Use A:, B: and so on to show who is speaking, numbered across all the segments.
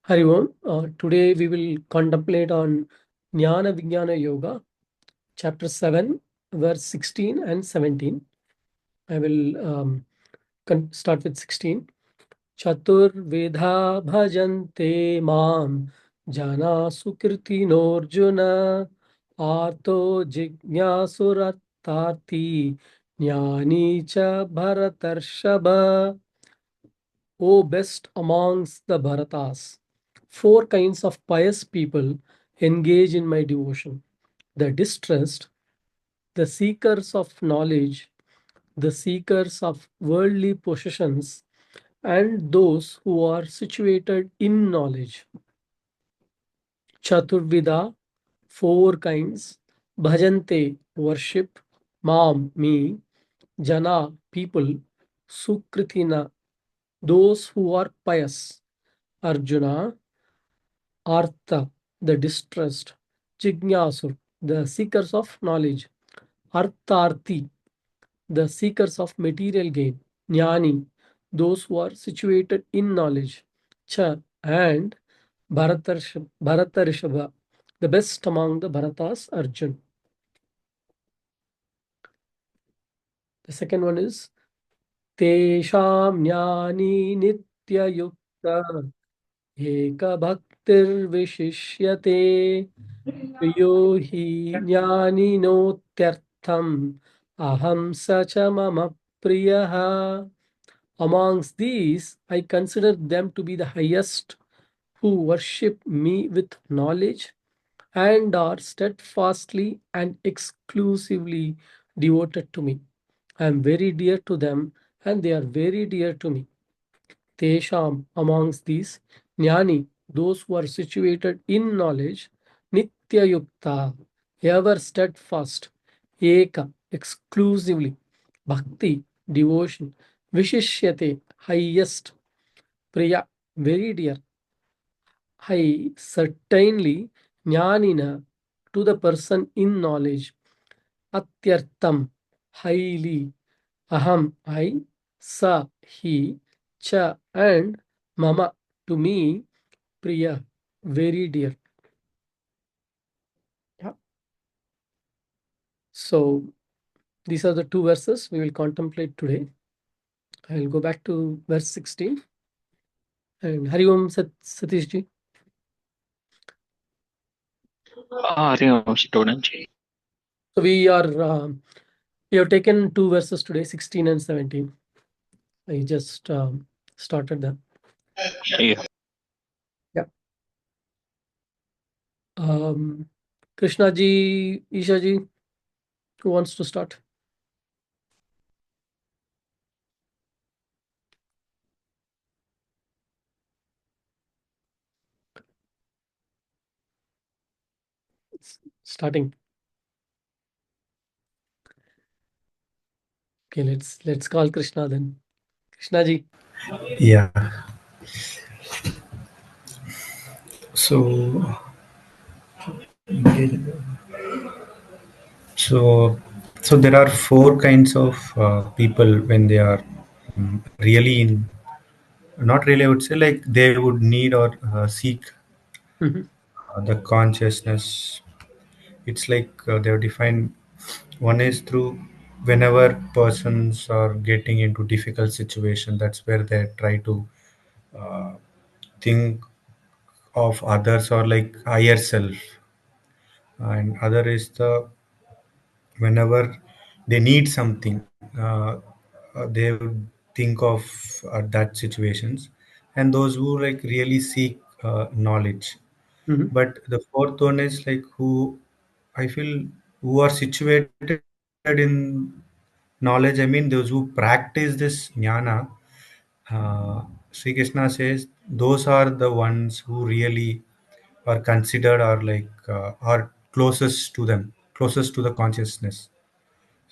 A: Hari Om. Today we will contemplate on Jnana Vijnana Yoga, chapter 7, verse 16 and 17. I will start with 16. Chatur-vidhā bhajante mam janāḥ su-kṛitino rjuna ārto jijñāsur artha-arthī jñānī cha bharatarṣhabha. O best amongst the Bharatas, 4 kinds of pious people engage in my devotion: the distressed, the seekers of knowledge, the seekers of worldly possessions, and those who are situated in knowledge. Chatur-vidhā, 4 kinds: bhajante, worship; mam, me; janāḥ, people; su-kṛitinaḥ, those who are pious; Arjuna, artha, the distressed; jijñāsur, the seekers of knowledge; artha-arthī, the seekers of material gain; jnānī, those who are situated in knowledge; cha, and bharatar-ṛiṣhabha, the best among the Bharatas, Arjuna. The second one is tesham jnānī nitya-yukta ekभक्तिर्विशिष्यते piyo hi jnāninotyartham aham sacha mama priyaha. Amongst these, I consider them to be the highest, who worship me with knowledge and are steadfastly and exclusively devoted to me. I am very dear to them, and they are very dear to me. Tesham, amongst these, jnānī, those who are situated in knowledge; nitya-yukta, ever steadfast; eka, exclusively; bhakti, devotion; vishishyate, highest; priya, very dear; I certainly; jnānina, to the person in knowledge; atyartham, highly; aham, I; sa, he; cha, and mama, to me; priya, very dear. Yeah. So these are the 2 verses we will contemplate today. I will go back to verse 16. And Hari Om Satish ji.
B: Hari Om, student.
A: So we have taken 2 verses today, 16 and 17. I just started them.
B: Yeah.
A: Krishna ji, Isha ji, who wants to start? It's starting. Okay, let's call Krishna then. Krishna ji.
C: Yeah. So there are 4 kinds of people when they are really in, not really, I would say, like they would need or seek the consciousness. It's like they're defined. One is through whenever persons are getting into difficult situation, that's where they try to uh, think of others or like higher self. And other is the whenever they need something, they would think of that situations, and those who like really seek knowledge. But the fourth one is like who I feel who are situated in knowledge. I mean, those who practice this jnana. Sri Krishna says those are the ones who really are considered or like are closest to them, closest to the consciousness.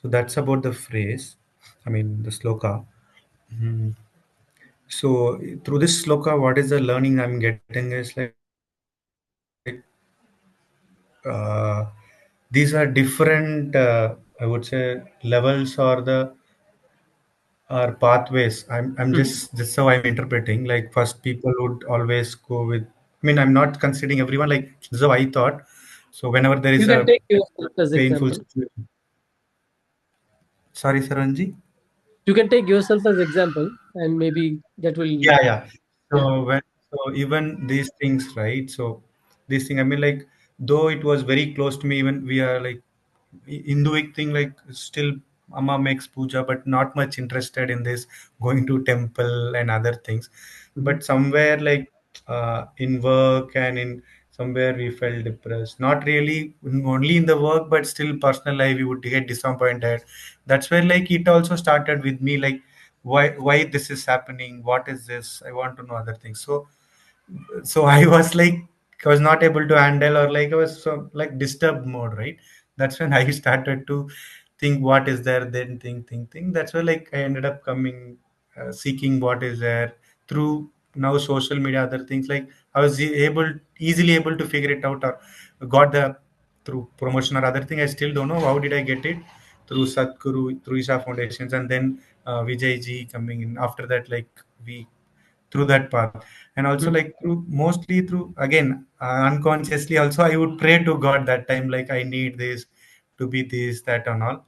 C: So that's about the phrase, I mean, the sloka. So through this sloka, what is the learning I'm getting is like these are different, I would say, levels or the pathways. I'm just that's how I'm interpreting. Like first, people would always go with mean, I'm not considering everyone, like this is how I thought. So whenever there is
A: You can
C: a
A: take yourself as
C: painful
A: example.
C: situation. Sorry, Saranji.
A: You can take yourself as example, and maybe that will.
C: Yeah, yeah.
A: Yeah.
C: So even these things, right? So this thing, I mean, like though it was very close to me, even we are like Hinduic thing, like still Amma makes puja, but not much interested in this going to temple and other things.
A: Mhm.
C: But somewhere like in work and in somewhere we felt depressed. Not really only in the work, but still personal life we would get disappointed. That's where like it also started with me, like why this is happening, what is this, I want to know other things. So I was like, I was not able to handle, or like I was so like disturbed mode, right? That's when I started to think what is there, then think. That's where like I ended up coming, seeking what is there through now social media, other things. Like I was easily able to figure it out, or got the through promotion or other thing. I still don't know how did I get it, through Sadhguru, through Isha Foundations, and then Vijay ji coming in after that. Like we through that path, and also
A: Mhm.
C: like through mostly through again unconsciously also I would pray to God that time, like I need this to be this, that, and all.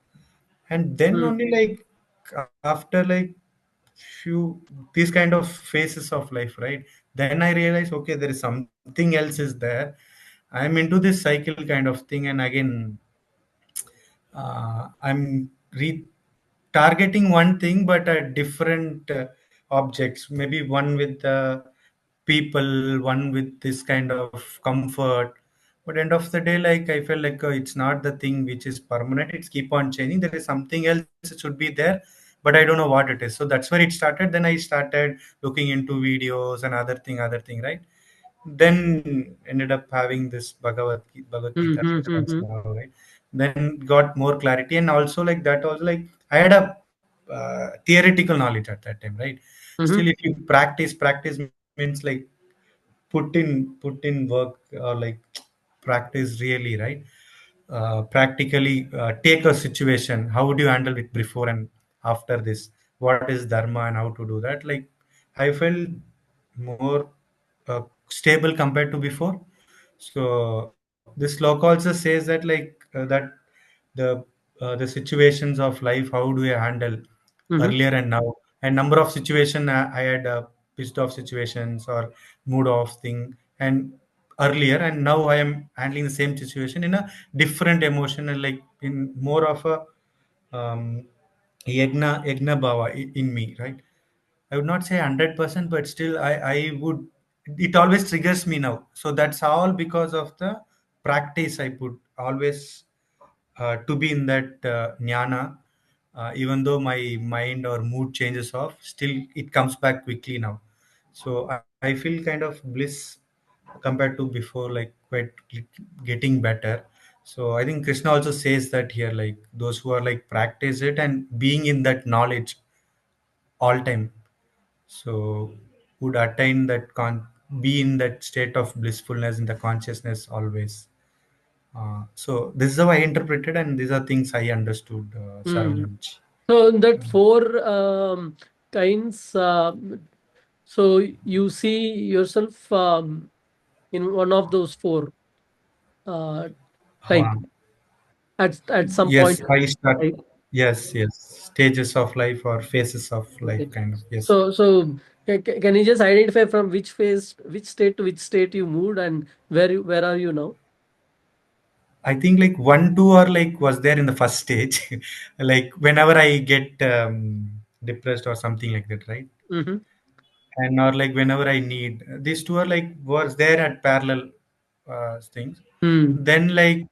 C: And then
A: Mhm.
C: only like after like few these kind of phases of life, right, then I realized okay, there is something else is there. I'm into this cycle kind of thing, and again I'm targeting one thing, but at different objects. Maybe one with people, one with this kind of comfort. But end of the day, like I felt like it's not the thing which is permanent. It's keep on changing. There is something else it should be there, but I don't know what it is. So that's where it started. Then I started looking into videos and other thing, right? Then ended up having this Bhagavad Gita reference
A: Mhm.
C: now, right? Then got more clarity, and also like that also like I had a theoretical knowledge at that time, right? Still,
A: Mhm.
C: if you practice means like put in work, or like practice really, right? Practically take a situation, how would you handle it before and after this, what is dharma and how to do that. Like I felt more stable compared to before. So this sloka also says that like the the situations of life, how do I handle
A: Mhm.
C: earlier and now, and number of situation I had pissed off situations or mood off thing and earlier, and now I am handling the same situation in a different emotion, and like in more of a um, yagna bhava in me, right? I would not say 100%, but still I would. It always triggers me now. So that's all because of the practice I put always to be in that jnana. Even though my mind or mood changes off, still it comes back quickly now. So I feel kind of bliss compared to before, like quite getting better. So I think Krishna also says that here, like those who are like practice it and being in that knowledge all time, so would attain that be in that state of blissfulness in the consciousness always. So this is how I interpreted, and these are things I understood,
A: Mm.
C: Saranjanji.
A: So in that four kinds, so you see yourself in one of those four uh, type
C: Uh,
A: at some point,
C: yes, I start.
A: right?
C: Yes, stages of life or phases of life,
A: Okay.
C: kind of. Yes,
A: Can you just identify from which phase, which state to which state you moved, and where are you now?
C: I think like one, two, or like was there in the first stage, like whenever I get depressed or something like that, right?
A: Mm-hmm.
C: And or like whenever I need these two are like was there at parallel things.
A: Mm.
C: Then like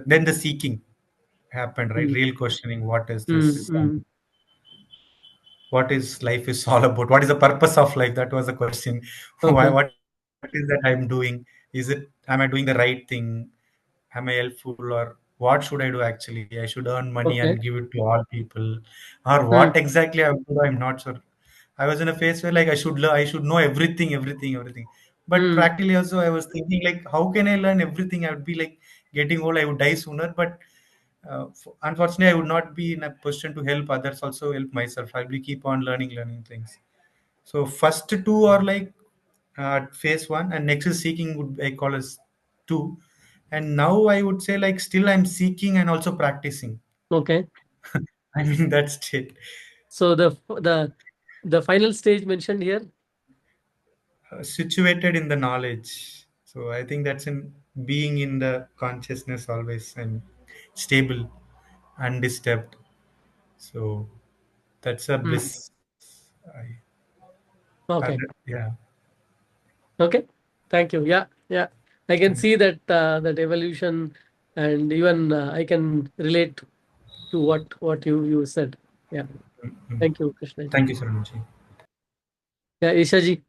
C: then the seeking happened, right?
A: Mm.
C: Real questioning, what is
A: Mm.
C: this?
A: Mm.
C: What is life is all about? What is the purpose of life? That was the question. Why?
A: Okay.
C: What is that I'm doing? Is it? Am I doing the right thing? Am I helpful, or what should I do actually? I should earn money and
A: Okay.
C: give it to all people, or what
A: Mm.
C: exactly I would do? I'm not sure. I was in a phase where like I should know everything. But
A: Mm.
C: practically also I was thinking like, how can I learn everything? I would be like getting old. I would die sooner. But unfortunately, I would not be in a position to help others. Also help myself. I'll be keep on learning things. So first two are like at phase 1, and next is seeking would I call as 2, and now I would say like still I'm seeking and also practicing.
A: Okay.
C: I'm in that state.
A: So the final stage mentioned here.
C: Situated in the knowledge. So I think that's in being in the consciousness always and stable, undisturbed. So that's a bliss. I,
A: Okay.
C: yeah.
A: Okay. Thank you. Yeah. Yeah. I can see that that evolution, and even I can relate to what you said. Yeah. Thank you, Krishna ji.
C: Thank you, Saranji.
A: Yeah, Isha ji.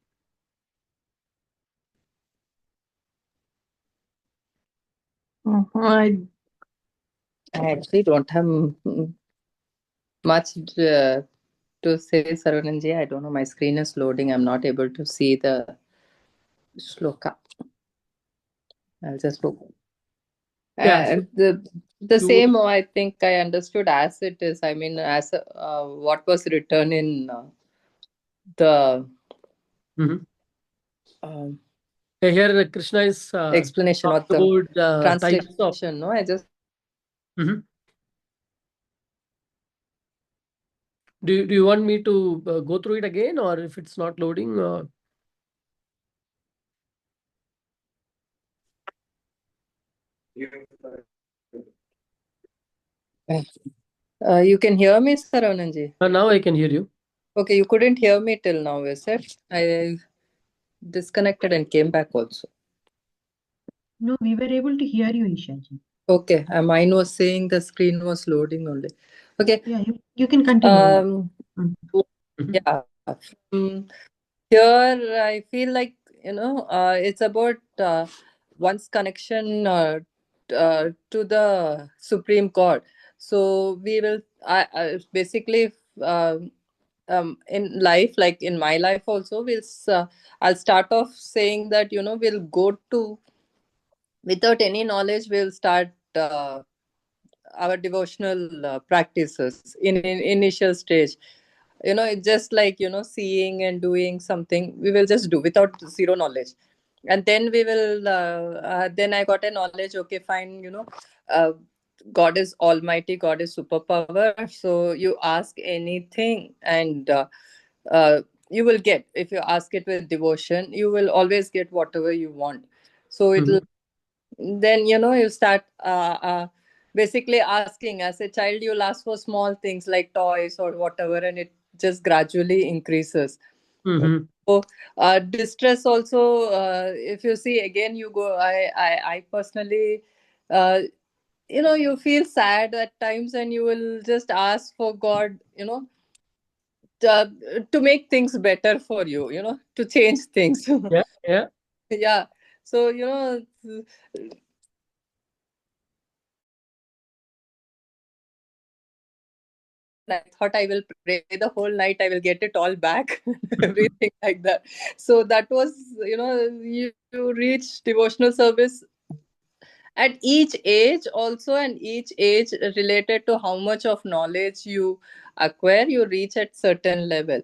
D: I actually don't have much to say, Sarvananji. I don't know. My screen is loading. I'm not able to see the shloka. I'll just look.
A: Yeah.
D: The same, I think I understood as it is. I mean, as what was written in the
A: here Krishna is
D: explanation of the
A: about types of.
D: translation. No, I just.
A: Do you want me to go through it again, or if it's not loading?
D: You can hear me, Sarananji?
A: Now I can hear you.
D: Okay, you couldn't hear me till now, is it? I disconnected and came back also.
E: No, we were able to hear you, Ishaji.
D: Okay, mine was saying the screen was loading only. Okay.
E: Yeah, you can continue.
D: Yeah. Here, I feel like, it's about one's connection to the Supreme God. So we will, basically, in life, like in my life also, I'll start off saying that, we'll go to, without any knowledge, we'll start our devotional practices in initial stage. It's just like, seeing and doing something we will just do without zero knowledge, and then we will then I got a knowledge. Okay, fine. God is almighty, God is superpower, so you ask anything and you will get. If you ask it with devotion, you will always get whatever you want. So it'll then you start basically asking. As a child, you'll ask for small things like toys or whatever, and it just gradually increases. So distress also, if you see, again you go, I personally, you feel sad at times, and you will just ask for God, to make things better for you, to change things.
A: Yeah.
D: Yeah. So I thought I will pray the whole night, I will get it all back, everything like that. So that was, you reach devotional service at each age also, and each age related to how much of knowledge you acquire, you reach at certain level.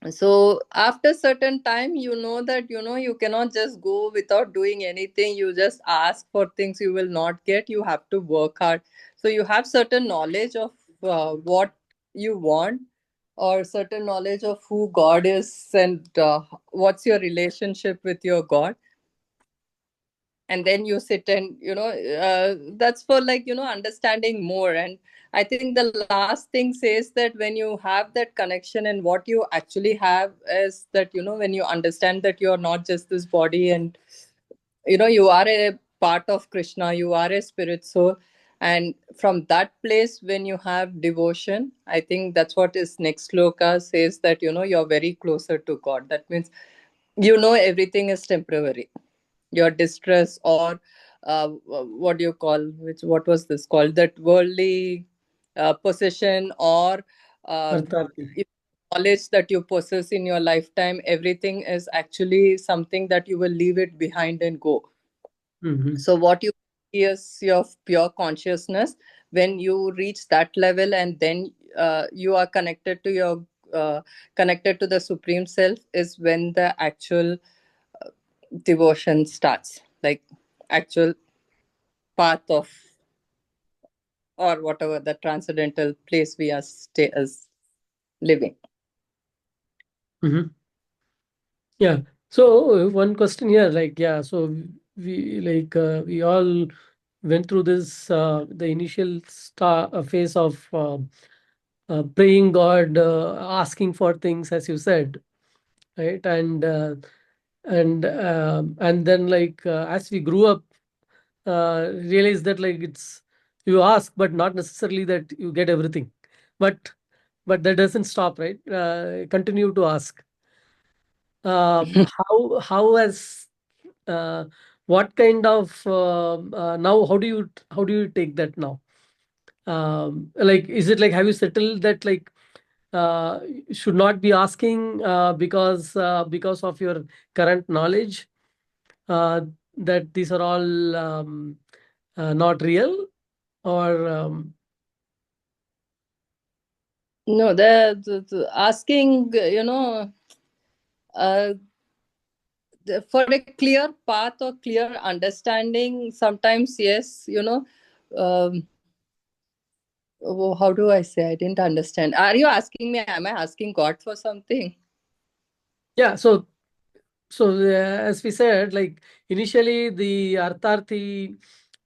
D: So after certain time, that you cannot just go without doing anything. You just ask for things you will not get. You have to work hard. So you have certain knowledge of what you want, or certain knowledge of who God is, and what's your relationship with your God. And then you sit and that's for, like, understanding more. And I think the last thing says that when you have that connection, and what you actually have is that when you understand that you are not just this body, and you are a part of Krishna, you are a spirit soul. And from that place, when you have devotion, I think that's what is next sloka says, that you're very closer to God. That means everything is temporary. Your distress, or what do you call, what was this called, that worldly possession, or
A: Artha-arthī.
D: knowledge that you possess in your lifetime, everything is actually something that you will leave it behind and go. So what you see is your pure consciousness. When you reach that level, and then you are connected to your connected to the Supreme Self is when the actual devotion starts, like actual path of, or whatever the transcendental place we are as living.
A: Yeah. So one question here, like, yeah, so we all went through this the initial phase of praying God, asking for things, as you said, right? And then, like, as we grew up, realize that, like, it's, you ask, but not necessarily that you get everything, but that doesn't stop, right? Continue to ask. How has uh, what kind of now, how do you take that now? Like, is it like, have you settled that, like, you should not be asking because of your current knowledge, uh, that these are all not real, or
D: No, the asking, uh, for a clear path or clear understanding, sometimes, yes, how do I say? I didn't understand. Are you asking me, am I asking God for something?
A: yeah. So as we said, like, initially the artha-arthī,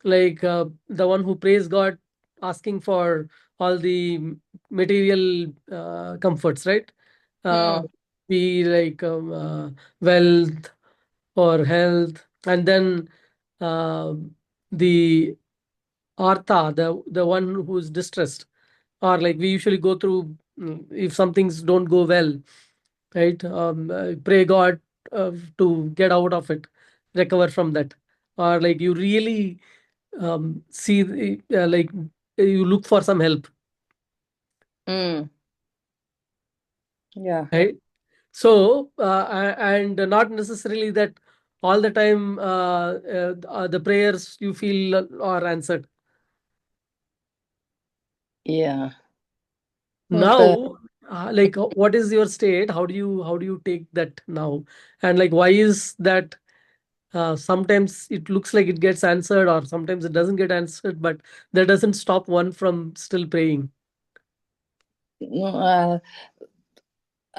A: like, the one who prays God, asking for all the material comforts, right? Uh,
D: Hmm.
A: be like wealth or health, and then uh, the artha, the one who's distressed, or like we usually go through, if some things don't go well, right? Pray God to get out of it, recover from that, or like you really see like you look for some help,
D: Hmm. Yeah.
A: right? So and not necessarily that all the time the prayers you feel are answered.
D: Yeah. The
A: Now, like, what is your state? How do you take that now? And like, why is that? Sometimes it looks like it gets answered, or sometimes it doesn't get answered, but that doesn't stop one from still praying.
D: no,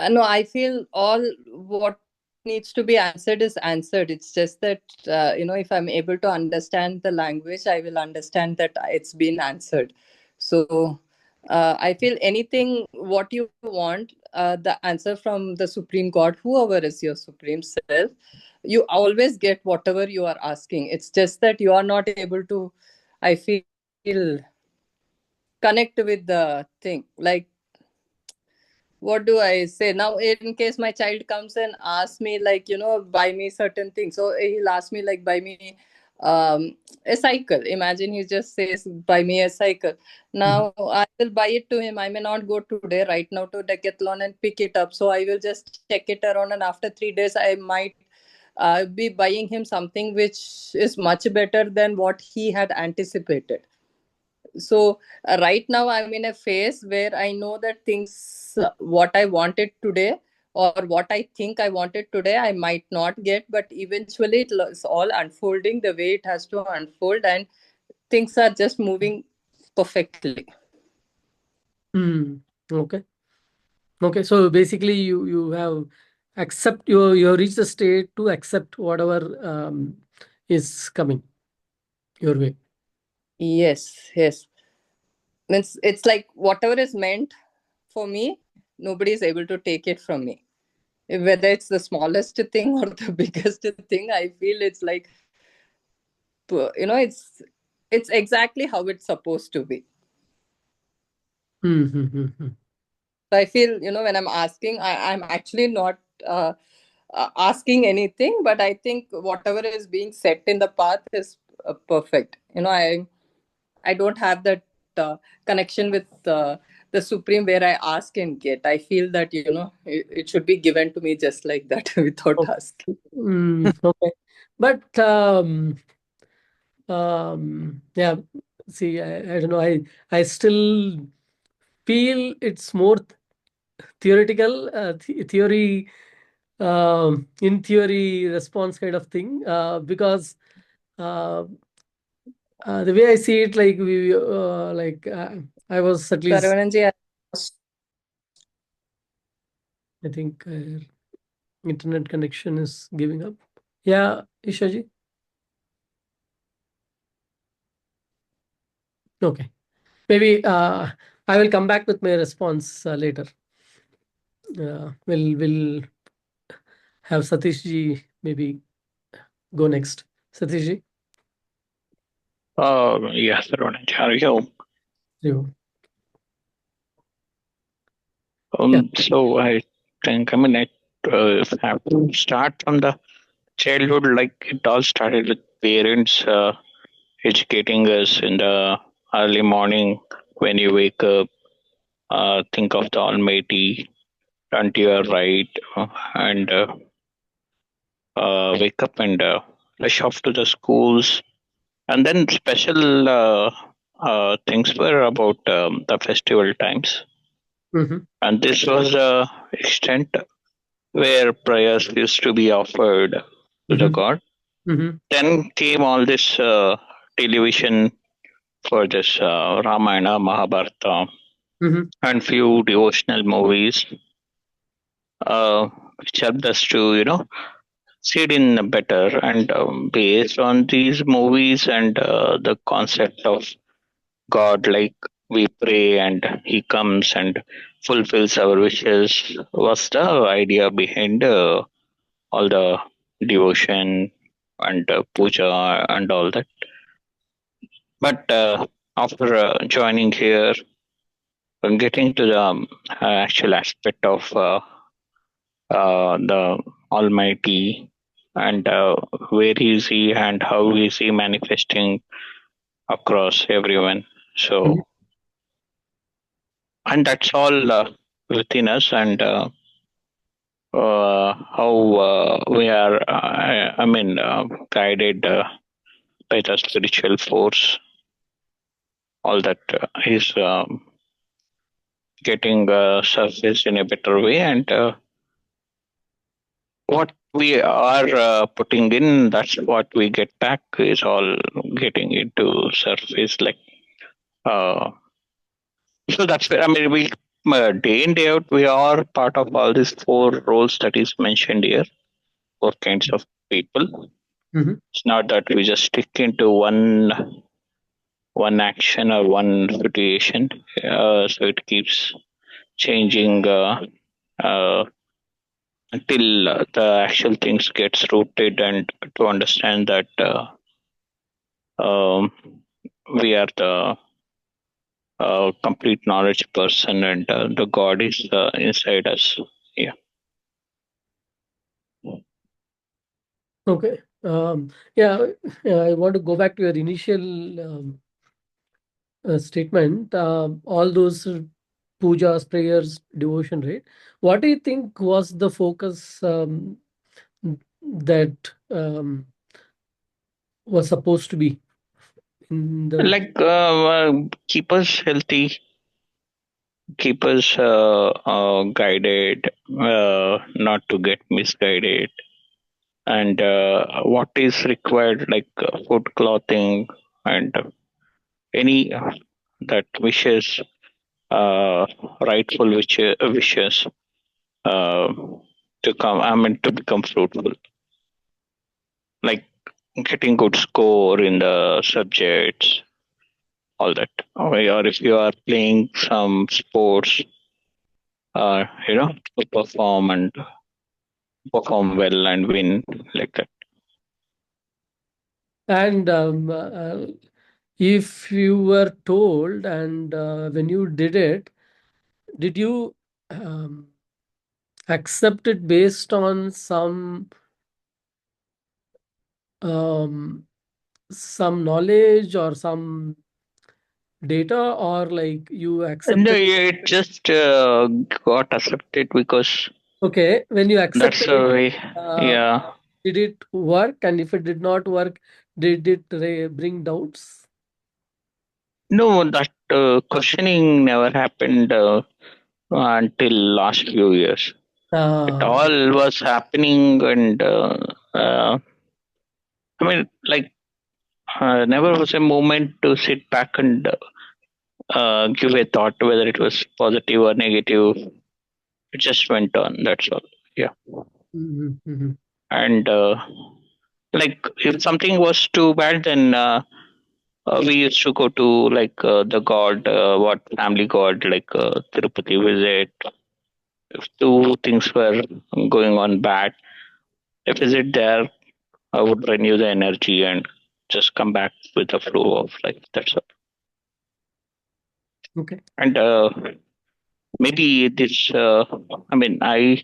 D: no, I feel all what needs to be answered is answered. It's just that, if I'm able to understand the language, I will understand that it's been answered. So I feel anything what you want, the answer from the Supreme God, whoever is your Supreme Self, you always get whatever you are asking. It's just that you are not able to, I feel, connect with the thing. Like, what do I say now? In case my child comes and asks me, like, buy me certain things. So he'll ask me, like, buy me a cycle. Imagine he just says, buy me a cycle.
A: Mhm.
D: Now I will buy it to him. I may not go today, right now, to Decathlon and pick it up. So I will just check it around, and after 3 days, I might be buying him something which is much better than what he had anticipated. So right now I'm in a phase where I know that things, what I wanted today or what I think I wanted today, I might not get, but eventually it's all unfolding the way it has to unfold, and things are just moving perfectly.
A: Hmm. Okay. Okay. So basically, you have accept, you have reached the state to accept whatever is coming your way.
D: Yes, yes. Means it's like whatever is meant for me, nobody is able to take it from me. Whether it's the smallest thing or the biggest thing, I feel it's like, it's exactly how it's supposed to be.
A: Mm-hmm.
D: So I feel, when I'm asking, I'm actually not asking anything, but I think whatever is being set in the path is perfect. I don't have that connection with the Supreme where I ask and get. I feel that, it should be given to me just like that without asking.
A: Okay. But yeah, see, I don't know. I still feel it's more. theoretical theory, in theory response kind of thing, because the way I see it, like I was at least,
D: Saravanan-ji,
A: I think internet connection is giving up. Yeah, Ishaji. Okay, maybe I will come back with my response later. We'll have Satish ji maybe go next. Satish ji.
B: Yes, Saravanan-ji. Hari Om.
A: You.
B: So I think, I mean, I have to start from the childhood. Like it all started with parents educating us in the early morning when you wake up. Think of the Almighty, turn to your right, and wake up and rush off to the schools. And then special things were about the festival times.
A: Mm-hmm.
B: And this was the extent where prayers used to be offered to the god.
A: Mm-hmm.
B: Then came all this television for this Ramayana, Mahabharata,
A: Mm-hmm.
B: and few devotional movies, which helped us to, see it in better. And based on these movies and the concept of God, like we pray and He comes and fulfills our wishes, was the idea behind all the devotion and puja and all that. But after joining here and getting to the actual aspect of the Almighty and where is He and how is He manifesting across everyone. So, and that's all within us, and how we are, guided by the spiritual force. All that is getting surfaced in a better way, and what we are putting in, that's what we get back, is all getting into surface. Like, so that's where, I mean, we day in, day out, we are part of all these four roles that is mentioned here, four kinds of people.
A: Mm-hmm.
B: It's not that we just stick into one action or one situation. So it keeps changing until the actual things gets rooted, and to understand that we are the complete knowledge person, and the God is inside us. Yeah.
A: Okay. Yeah, I want to go back to your initial statement. All those pujas, prayers, devotion, right? What do you think was the focus that was supposed to be in the?
B: Like keep us healthy, keep us guided, not to get misguided, and what is required, like food, clothing, and any that wishes, rightful wishes uh, to come. I mean, to become fruitful, like getting good score in the subjects, all that. Or if you are playing some sports, to perform well and win, like that.
A: And if you were told, and when you did it, did you accept it based on some knowledge or some data, or like you
B: No,
A: accepted?
B: it just got accepted because
A: Okay, when you
B: that's
A: accepted
B: the
A: it,
B: way. Yeah.
A: did it work? And if it did not work, did it bring doubts?
B: No, that questioning never happened until last few years. It all was happening, and I mean, like, never was a moment to sit back and give a thought whether it was positive or negative. It just went on. That's all. Yeah. And like, if something was too bad, then we used to go to like the god, what family god, like Tirupati visit. If two things were going on bad, I visit there. I would renew the energy and just come back with the flow of life. That's all.
A: Okay.
B: And maybe this. I mean, I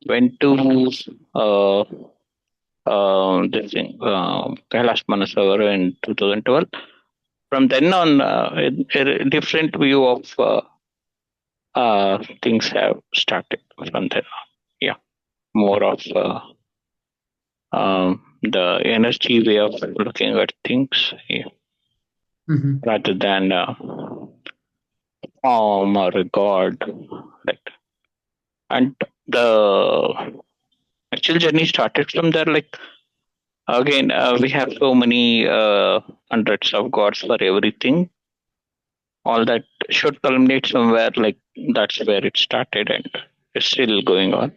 B: went to this thing, Kailash Manasagar in 2012. From then on, a different view of things have started from then on. Yeah, more of the energy way of looking at things, yeah, rather than form or a god, like that. And the actual journey started from there. Like, again, we have so many hundreds of gods for everything. All that should culminate somewhere. Like, that's where it started, and it's still going on.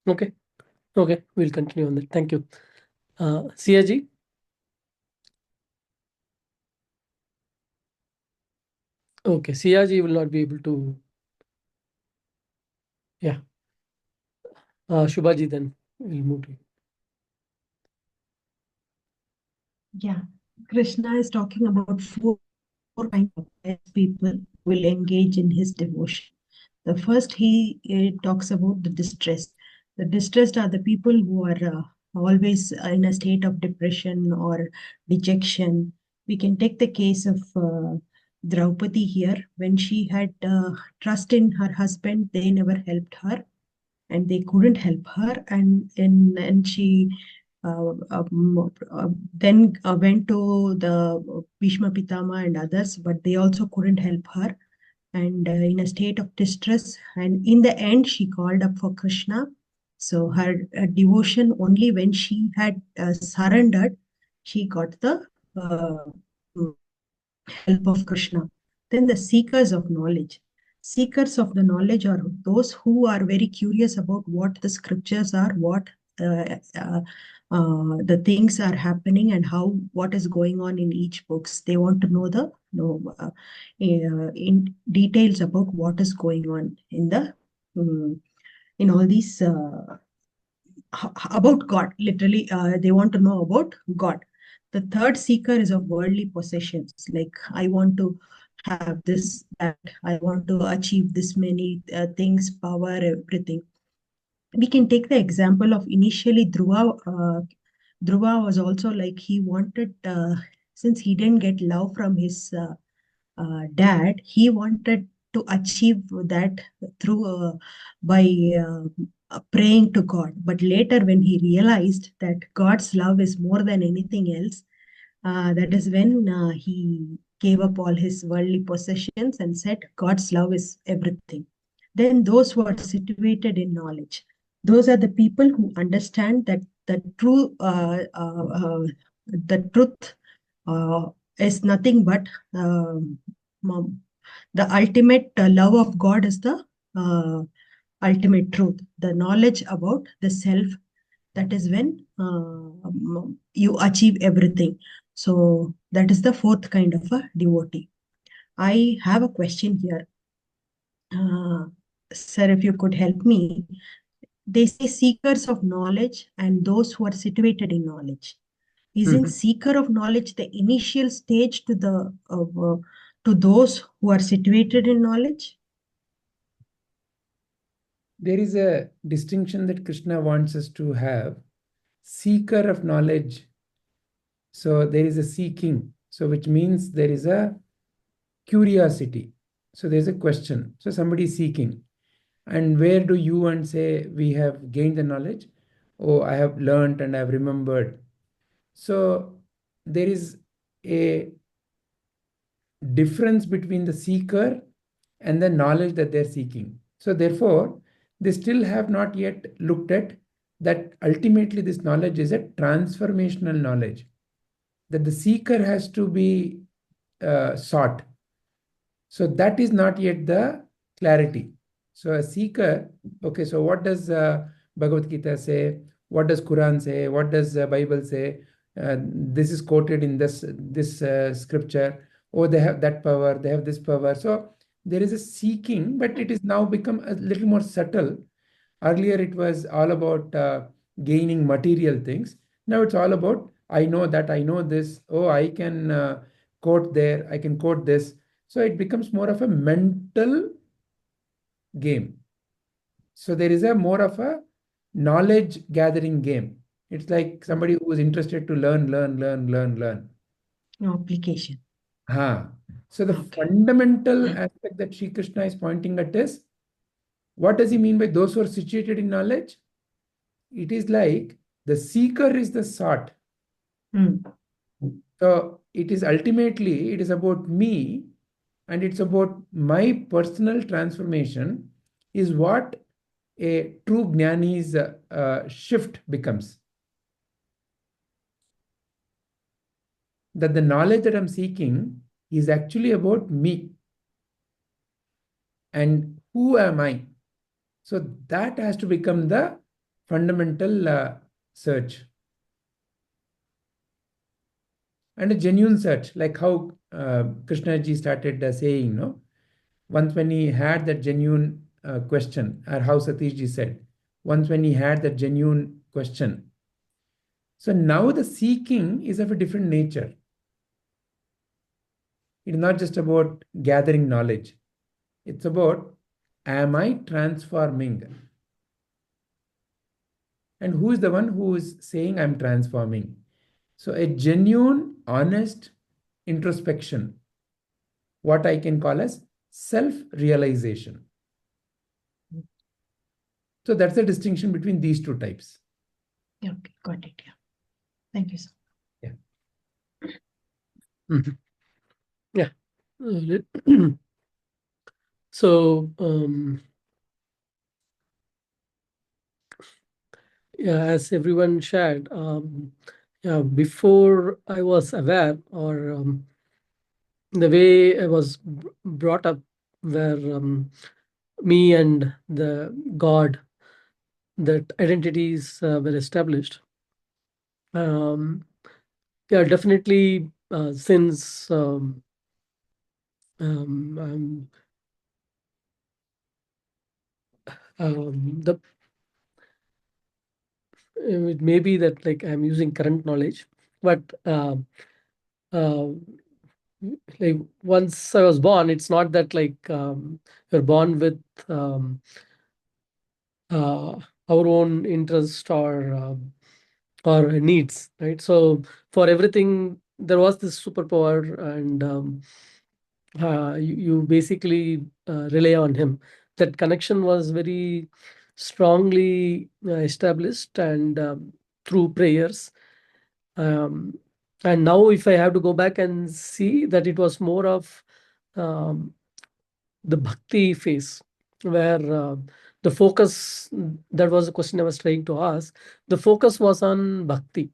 A: Okay. Okay, we'll continue on that. Thank you. Siaji? Okay, Siaji will not be able to. Yeah. Shubhaji, then we'll move to you.
E: Yeah, Krishna is talking about four kinds of people who will engage in his devotion. The first, he talks about the distressed. The distressed are the people who are always in a state of depression or dejection. We can take the case of Draupadi here. When she had trust in her husband, they never helped her, and they couldn't help her, and she then went to the Bhishma Pitama and others, but they also couldn't help her, and in a state of distress. And in the end, she called up for Krishna. So her devotion, only when she had surrendered, she got the help of Krishna. Then the seekers of knowledge. Seekers of the knowledge are those who are very curious about what the scriptures are, what the things are happening, and what is going on in each books. They want to know in details about what is going on in the in all these about God. Literally, they want to know about God. The third seeker is of worldly possessions. Like, I want to have this, that, I want to achieve this many things, power, everything. We can take the example of initially Dhruva. Dhruva was also like, he wanted, since he didn't get love from his dad, he wanted to achieve that through by praying to God. But later, when he realized that God's love is more than anything else, that is when he gave up all his worldly possessions and said, God's love is everything. Then those who are situated in knowledge, those are the people who understand that the truth is nothing but the ultimate love of God is the ultimate truth, the knowledge about the self. That is when you achieve everything. So that is the fourth kind of a devotee. I have a question here. Sir, if you could help me. They say seekers of knowledge and those who are situated in knowledge. Isn't seeker of knowledge the initial stage to those who are situated in knowledge?
F: There is a distinction that Krishna wants us to have. Seeker of knowledge. So there is a seeking. So which means there is a curiosity. So there's a question. So somebody is seeking. And where do you and say we have gained the knowledge? Oh, I have learned and I have remembered. So there is a difference between the seeker and the knowledge that they're seeking. So therefore, they still have not yet looked at that ultimately this knowledge is a transformational knowledge, that the seeker has to be sought. So that is not yet the clarity. So a seeker, okay, so what does Bhagavad Gita say? What does Quran say? What does Bible say? This is quoted in this scripture. Oh, they have that power, they have this power. So there is a seeking, but it is now become a little more subtle. Earlier, it was all about gaining material things. Now it's all about, I know that, I know this. Oh, I can quote there, I can quote this. So it becomes more of a mental game. So there is a more of a knowledge gathering game. It's like somebody who is interested to learn.
E: No application.
F: So the
E: Okay.
F: fundamental aspect that Sri Krishna is pointing at is, what does he mean by those who are situated in knowledge? It is like the seeker is the sought. So it is ultimately, it is about me, and it's about my personal transformation is what a true jnānī's shift becomes. That the knowledge that I'm seeking is actually about me. And who am I? So that has to become the fundamental search. And a genuine search, like how Krishna ji started saying, no? Once when he had that genuine question, or how Satish ji said, once when he had that genuine question. So now the seeking is of a different nature. It's not just about gathering knowledge. It's about, am I transforming? And who is the one who is saying I'm transforming? So a genuine, honest introspection, what I can call as self-realization. So that's the distinction between these two types.
E: Yeah, okay, got it. Yeah. Thank you, sir.
F: Yeah.
A: Yeah. So, yeah, as everyone shared, yeah, before I was aware, or the way I was brought up, where me and the God, that identities were established. Yeah, definitely, since the it may be that like I'm using current knowledge, but like once I was born, it's not that like you're born with our own interest or needs, right? So for everything, there was this superpower, and you basically rely on him. That connection was very strongly established, and through prayers. And now if I have to go back and see that, it was more of um, the bhakti phase, where the focus, that was the question I was trying to ask, the focus was on bhakti.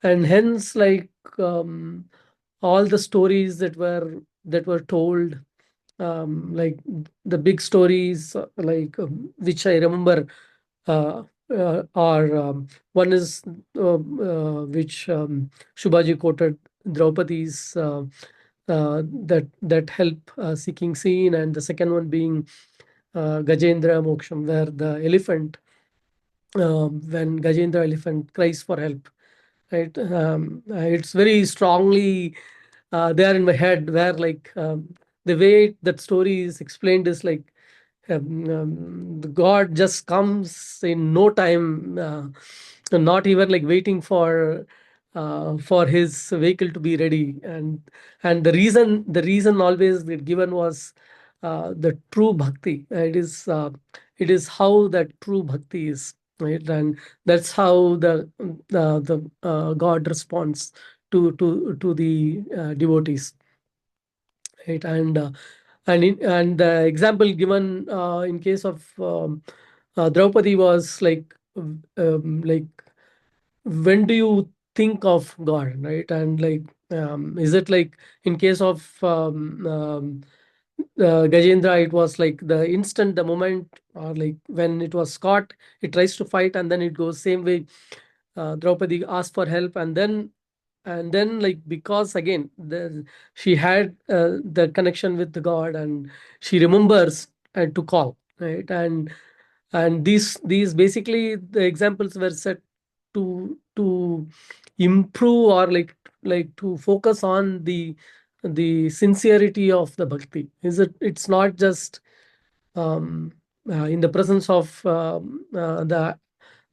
A: And hence, like all the stories that were told, like the big stories, like which I remember, are one is which Shubhaji quoted, Draupadi's that help seeking scene, and the second one being Gajendra Moksham, where the elephant, when Gajendra elephant cries for help, right? It's very strongly there in my head, where like the way that story is explained is like the God just comes in no time, not even like waiting for his vehicle to be ready, and the reason always given was the true bhakti. It is how that true bhakti is, right? And that's how the God responds to the devotees. right? And the example given in case of Draupadi was like when do you think of God, right? And is it like in case of Gajendra, it was like the instant, the moment, or like when it was caught, it tries to fight, and then it goes same way. Draupadi asked for help, and then like because again she had the connection with the God, and she remembers and to call, right? And these basically the examples were set to improve, or like to focus on the sincerity of the bhakti. It's not just in the presence of the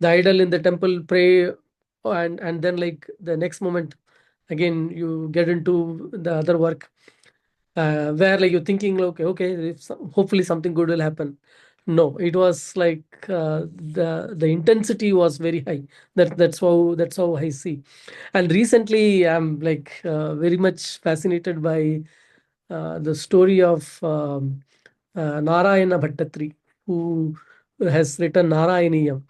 A: idol in the temple, pray, and then like the next moment again you get into the other work, where like you're thinking, okay, if hopefully something good will happen. No, it was like the intensity was very high. That's how I see. And recently I'm like very much fascinated by the story of Narayana Bhattatri, who has written Narayaniyam.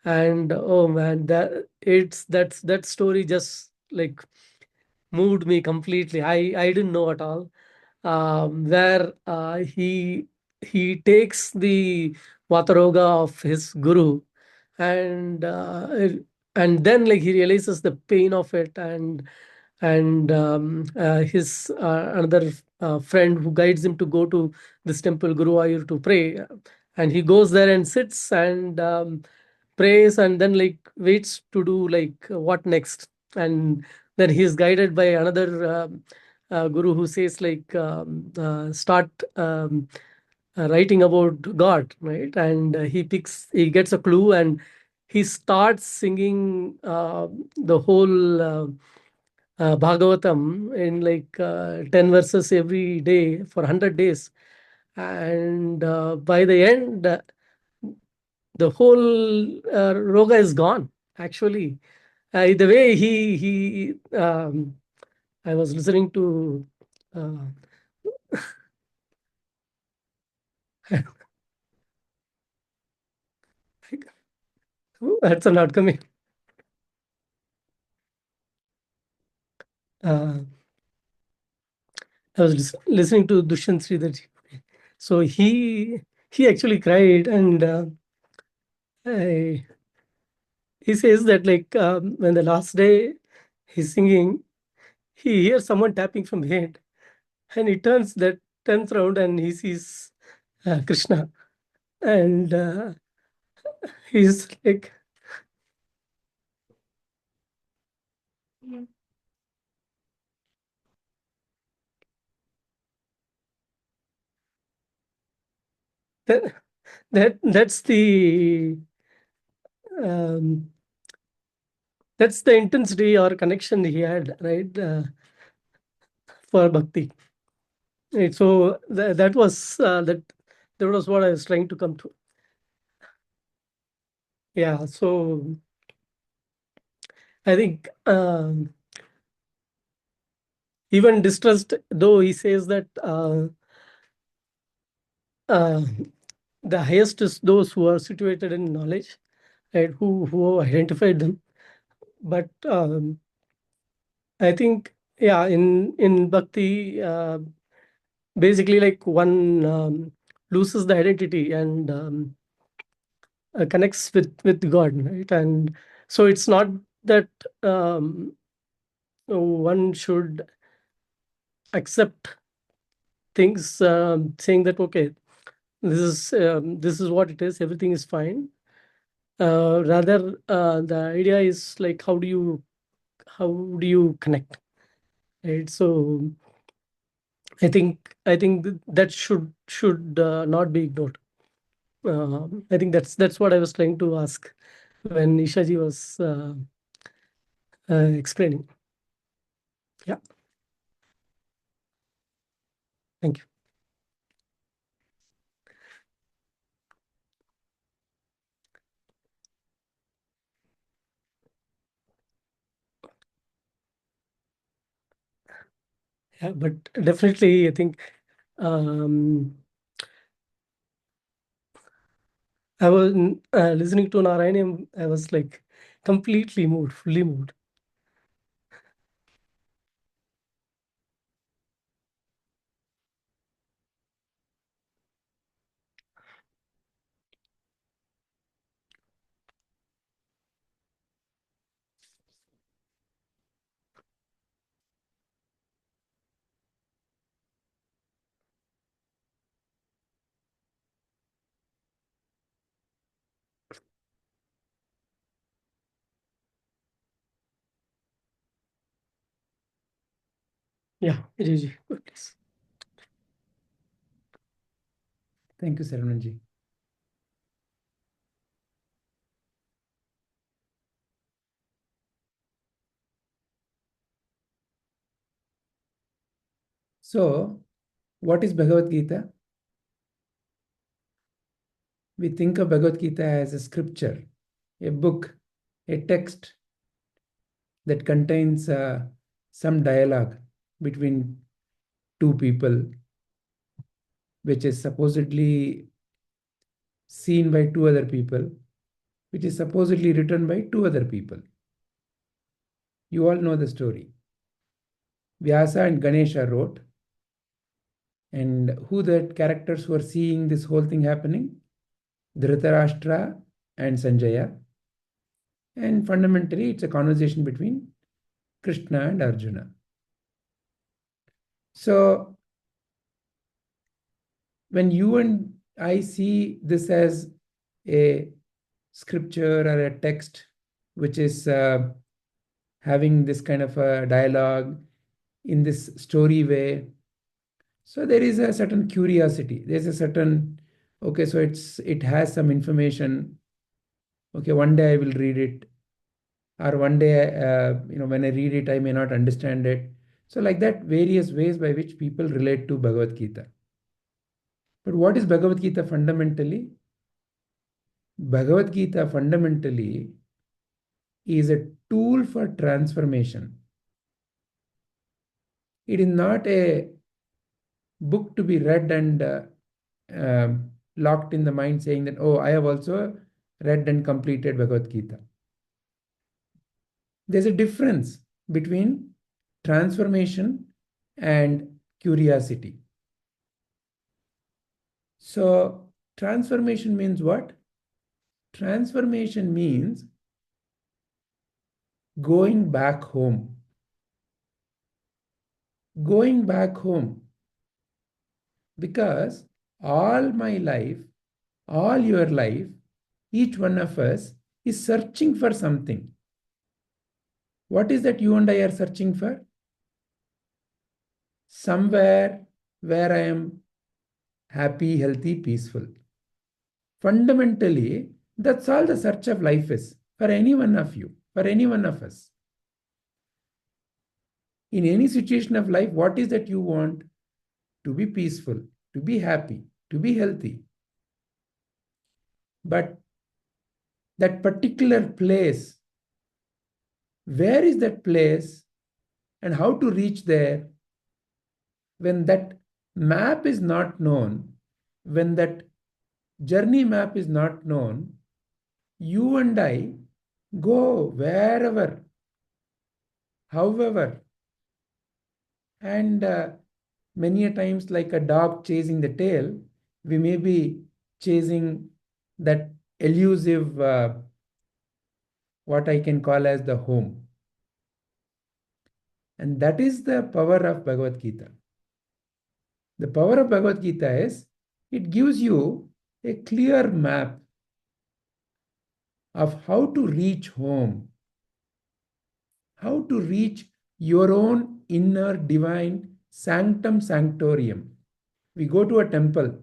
A: And oh man, that story just like moved me completely. I didn't know at all, where he takes the Vataroga of his guru, and then like he realizes the pain of it, and his another friend who guides him to go to this temple Guruvayur to pray, and he goes there and sits and prays, and then like waits to do like what next. And then he is guided by another guru who says like start writing about God, right? And he gets a clue, and he starts singing the whole Bhagavatam in like 10 verses every day for 100 days. And by the end, the whole roga is gone, actually. The way I was listening to uh, that's not coming. Uh, I was listening to Dushyant Sridharji. So he actually cried, and I, he says that like when the last day he's singing, he hears someone tapping from behind, and he turns around, and he sees Krishna, and he's like, that, um, that's the intensity or connection he had, right, for bhakti. Right, so that was what I was trying to come to. Yeah, so I think even distrust, though he says that uh, the highest is those who are situated in knowledge, right, who identified them. But I think, yeah, in bhakti, basically like one loses the identity and connects with God, right? And so it's not that one should accept things, saying that okay, this is what it is, everything is fine. Rather, the idea is like how do you connect, right? So I think that should not be ignored. I think that's what I was trying to ask when Ishaji was explaining. Yeah, thank you. Yeah, but definitely, I think I was listening to Narayanam. I was like completely moved, fully moved. Yeah, Gigi, please.
F: Thank you, Saravanan-ji. So, what is Bhagavad Gita? We think of Bhagavad Gita as a scripture, a book, a text that contains some dialogue between two people, which is supposedly seen by two other people, which is supposedly written by two other people. You all know the story. Vyasa and Ganesha wrote, and who the characters who are seeing this whole thing happening? Dhritarashtra and Sanjaya. And fundamentally, it's a conversation between Krishna and Arjuna. So, when you and I see this as a scripture or a text which is having this kind of a dialogue in this story way, so there is a certain curiosity. There's a certain, okay, so it has some information. Okay, one day I will read it, or one day, when I read it, I may not understand it. So like that, various ways by which people relate to Bhagavad Gita. But what is Bhagavad Gita fundamentally? Bhagavad Gita fundamentally is a tool for transformation. It is not a book to be read and locked in the mind saying that, oh, I have also read and completed Bhagavad Gita. There's a difference between transformation and curiosity. So transformation means what? Transformation means going back home. Going back home. Because all my life, all your life, each one of us is searching for something. What is that you and I are searching for? Somewhere where I am happy, healthy, peaceful. Fundamentally, that's all the search of life is for any one of you, for any one of us. In any situation of life, what is that you want? To be peaceful, to be happy, to be healthy. But that particular place, where is that place and how to reach there? When that map is not known, when that journey map is not known, you and I go wherever, however, and many a times, like a dog chasing the tail, we may be chasing that elusive, what I can call as the home. And that is the power of Bhagavad Gita. The power of Bhagavad Gita is, it gives you a clear map of how to reach home, how to reach your own inner divine sanctum sanctorium. We go to a temple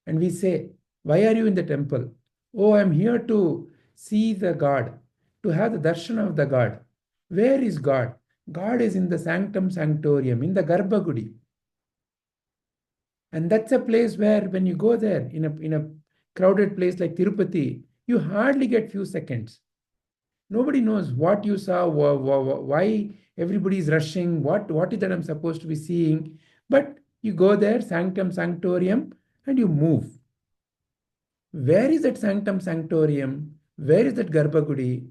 F: and we say, why are you in the temple? Oh, I'm here to see the God, to have the darshan of the God. Where is God? God is in the sanctum sanctorium, in the Garbhagudi. And that's a place where when you go there in a crowded place like Tirupati, you hardly get few seconds. Nobody knows what you saw, why everybody is rushing. What is that I'm supposed to be seeing? But you go there, sanctum sanctorium, and you move. Where is that sanctum sanctorium? Where is that Garbhagudi?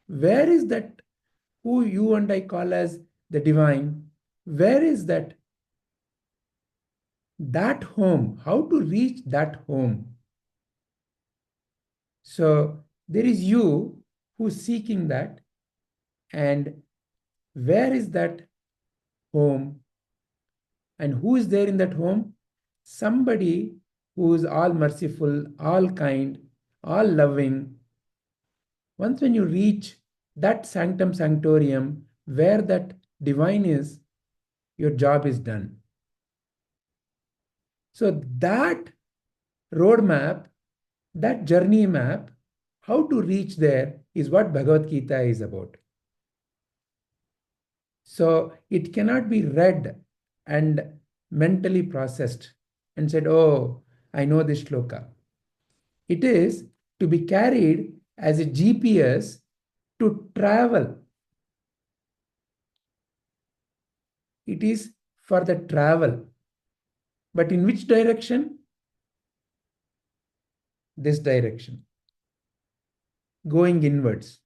F: Where is that who you and I call as the divine? Where is that home? How to reach that home? So there is you who's seeking that, and where is that home? And who is there in that home? Somebody who is all merciful, all kind, all loving. Once when you reach that sanctum sanctorium, where that divine is, your job is done. So that roadmap, that journey map, how to reach there is what Bhagavad Gita is about. So it cannot be read and mentally processed and said, oh, I know this shloka. It is to be carried as a GPS to travel. It is for the travel. But in which direction? This direction. Going inwards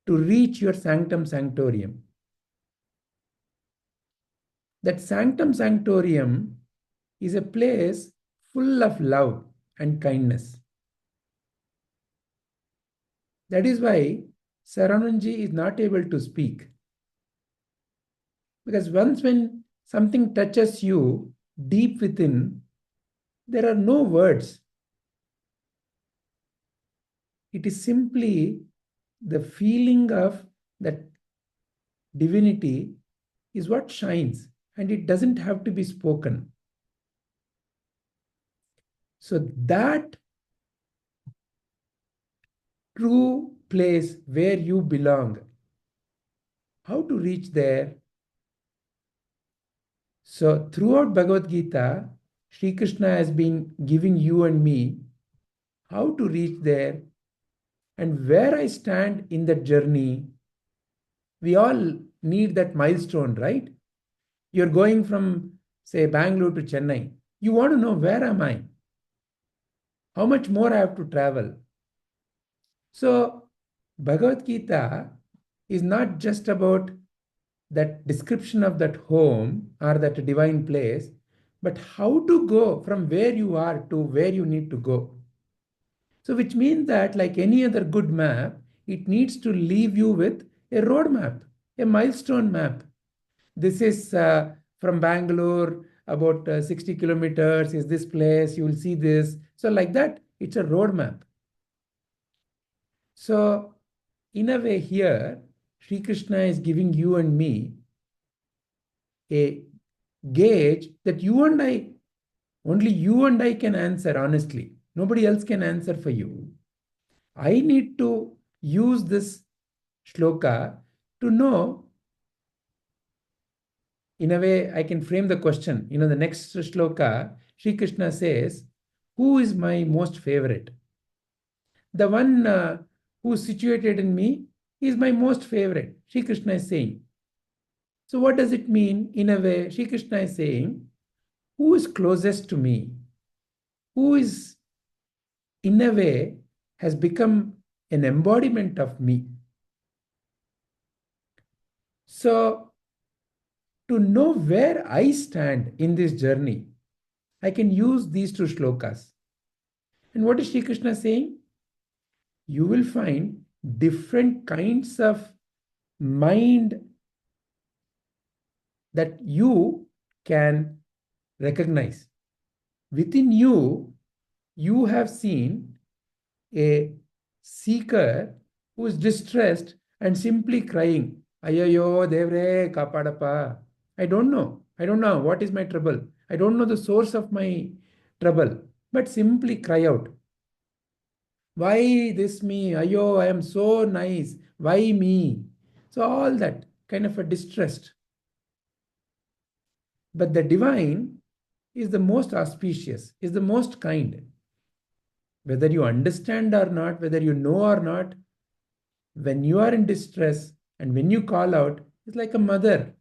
F: to reach your sanctum sanctorium. That sanctum sanctorium is a place full of love and kindness. That is why Sarananji is not able to speak. Because once when something touches you deep within, there are no words. It is simply the feeling of that divinity is what shines, and it doesn't have to be spoken. So that true place where you belong, how to reach there? So throughout Bhagavad Gita, Sri Krishna has been giving you and me how to reach there, and where I stand in that journey. We all need that milestone, right? You're going from, say, Bangalore to Chennai. You want to know, where am I? How much more I have to travel? So Bhagavad Gita is not just about that description of that home or that divine place, but how to go from where you are to where you need to go. So which means that, like any other good map, it needs to leave you with a road map, a milestone map. This is from Bangalore, about 60 kilometers is this place, you will see this. So like that, it's a road map. So in a way here, Sri Krishna is giving you and me a gauge that you and I, only you and I can answer honestly. Nobody else can answer for you. I need to use this shloka to know. In a way, I can frame the question. The next shloka, Sri Krishna says, who is my most favorite? The one who is situated in me is my most favorite. Sri Krishna is saying. So what does it mean? In a way, Sri Krishna is saying, who is closest to me? Who is, in a way, has become an embodiment of me? So, to know where I stand in this journey, I can use these two shlokas. And what is Sri Krishna saying? You will find different kinds of mind that you can recognize. Within you, you have seen a seeker who is distressed and simply crying, Ayayo Devre Kapadapa. I don't know. What is my trouble. I don't know the source of my trouble. But simply cry out. Why this me? Ayo, I am so nice. Why me? So all that kind of a distressed. But the divine is the most auspicious, is the most kind. Whether you understand or not, whether you know or not, when you are in distress, And when you call out, it's like a mother.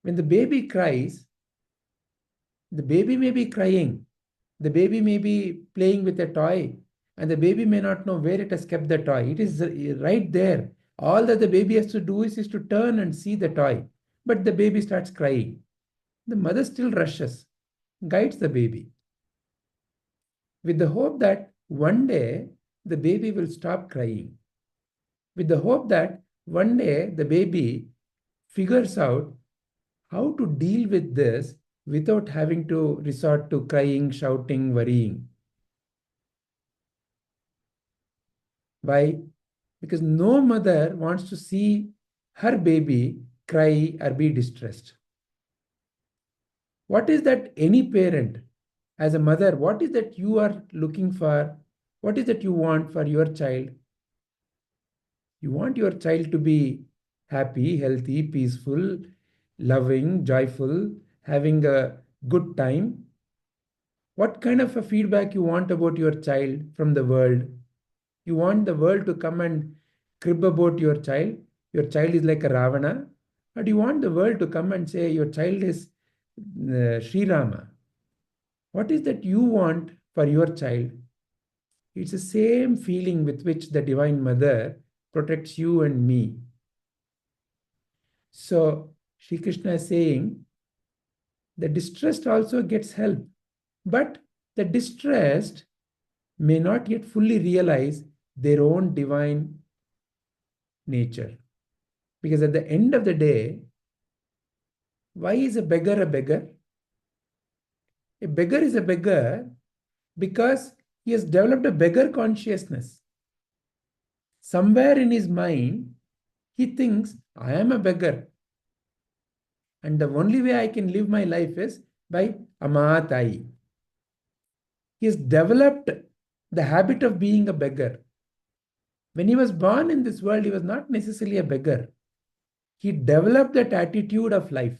F: When the baby cries, the baby may be crying. The baby may be playing with a toy, and the baby may not know where it has kept the toy. It is right there. All that the baby has to do is to turn and see the toy. But the baby starts crying. The mother still rushes, guides the baby, with the hope that one day the baby will stop crying, with the hope that one day the baby figures out how to deal with this without having to resort to crying, shouting, worrying. Why? Because no mother wants to see her baby cry or be distressed. What is that any parent, as a mother, what is that you are looking for? What is that you want for your child? You want your child to be happy, healthy, peaceful, loving, joyful, having a good time. What kind of a feedback you want about your child from the world? You want the world to come and crib about your child? Your child is like a Ravana? Or do you want the world to come and say your child is Sri Rama? What is that you want for your child? It's the same feeling with which the Divine Mother protects you and me. So Sri Krishna is saying the distressed also gets help, but the distressed may not yet fully realize their own divine nature. Because at the end of the day, why is a beggar a beggar? A beggar is a beggar because he has developed a beggar consciousness. Somewhere in his mind, he thinks, I am a beggar. And the only way I can live my life is by amatai. He has developed the habit of being a beggar. When he was born in this world, he was not necessarily a beggar. He developed that attitude of life.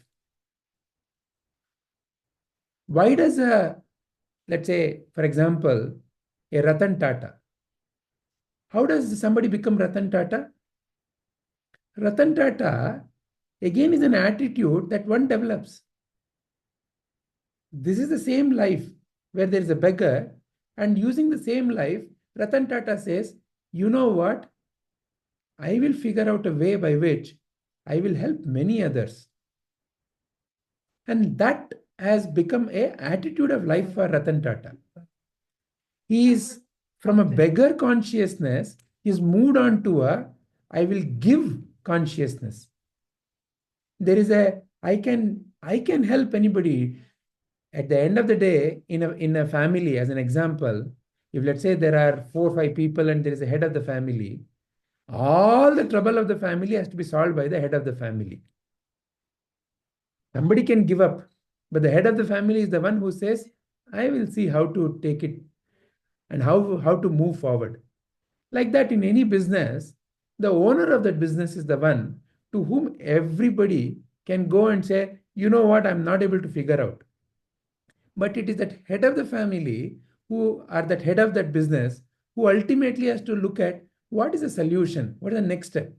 F: Why does let's say, for example, a Ratan Tata, how does somebody become Ratan Tata? Ratan Tata, again, is an attitude that one develops. This is the same life where there is a beggar, and using the same life, Ratan Tata says, you know what? I will figure out a way by which I will help many others. And that has become an attitude of life for Ratan Tata. He is from a beggar consciousness, he is moved on to a I will give consciousness. There is a I can help anybody. At the end of the day, in a family, as an example, if let's say there are 4 or 5 people and there is a head of the family, all the trouble of the family has to be solved by the head of the family. Somebody can give up, but the head of the family is the one who says, I will see how to take it and how to move forward. Like that, in any business, the owner of that business is the one to whom everybody can go and say, you know what, I'm not able to figure out. But it is that head of the family who are that head of that business who ultimately has to look at what is the solution, what is the next step.